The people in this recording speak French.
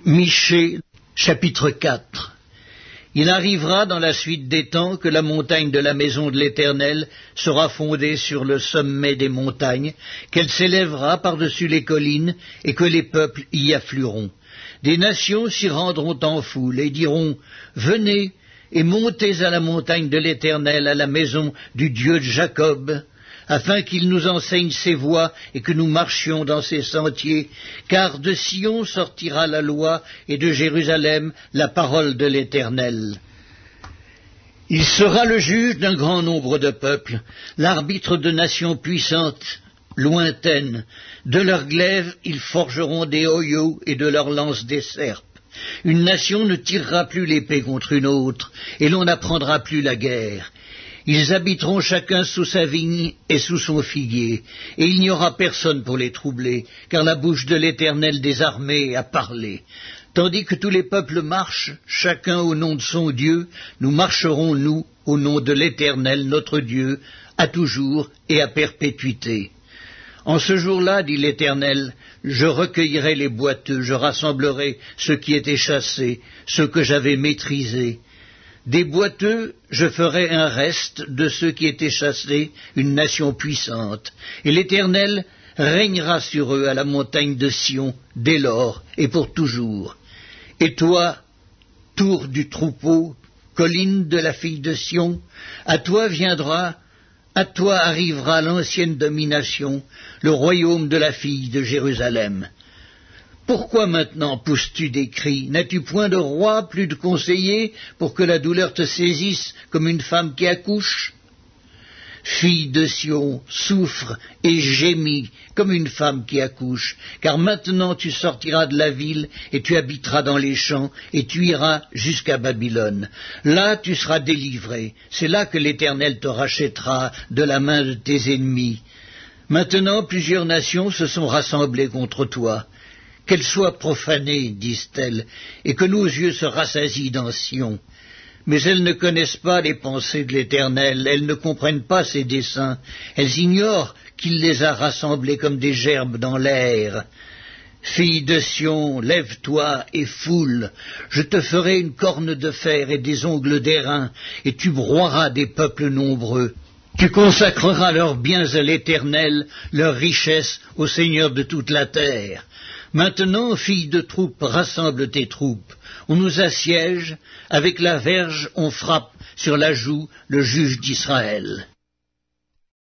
Michée, chapitre 4. Il arrivera dans la suite des temps que la montagne de la maison de l'Éternel sera fondée sur le sommet des montagnes, qu'elle s'élèvera par-dessus les collines, et que les peuples y afflueront. Des nations s'y rendront en foule, et diront « Venez, et montez à la montagne de l'Éternel, à la maison du Dieu de Jacob, afin qu'il nous enseigne ses voies et que nous marchions dans ses sentiers, car de Sion sortira la loi et de Jérusalem la parole de l'Éternel. Il sera le juge d'un grand nombre de peuples, l'arbitre de nations puissantes, lointaines. De leurs glaives ils forgeront des hoyaux et de leurs lances des serpes. Une nation ne tirera plus l'épée contre une autre, et l'on n'apprendra plus la guerre. Ils habiteront chacun sous sa vigne et sous son figuier, et il n'y aura personne pour les troubler, car la bouche de l'Éternel des armées a parlé. Tandis que tous les peuples marchent, chacun au nom de son Dieu, nous marcherons, nous, au nom de l'Éternel, notre Dieu, à toujours et à perpétuité. En ce jour-là, dit l'Éternel, je recueillerai les boiteux, je rassemblerai ceux qui étaient chassés, ceux que j'avais maîtrisés. Des boiteux, je ferai un reste de ceux qui étaient chassés, une nation puissante, et l'Éternel régnera sur eux à la montagne de Sion, dès lors et pour toujours. Et toi, tour du troupeau, colline de la fille de Sion, à toi arrivera l'ancienne domination, le royaume de la fille de Jérusalem. Pourquoi maintenant pousses-tu des cris? N'as-tu point de roi, plus de conseillers, pour que la douleur te saisisse comme une femme qui accouche? Fille de Sion, souffre et gémis comme une femme qui accouche, car maintenant tu sortiras de la ville et tu habiteras dans les champs et tu iras jusqu'à Babylone. Là tu seras délivré, c'est là que l'Éternel te rachètera de la main de tes ennemis. Maintenant plusieurs nations se sont rassemblées contre toi. Qu'elles soient profanées, disent-elles, et que nos yeux se rassasient dans Sion. Mais elles ne connaissent pas les pensées de l'Éternel, elles ne comprennent pas ses desseins, elles ignorent qu'il les a rassemblées comme des gerbes dans l'air. Fille de Sion, lève-toi et foule, je te ferai une corne de fer et des ongles d'airain, et tu broieras des peuples nombreux. Tu consacreras leurs biens à l'Éternel, leurs richesses au Seigneur de toute la terre. Maintenant, fille de troupe, rassemble tes troupes. On nous assiège, avec la verge on frappe sur la joue le juge d'Israël.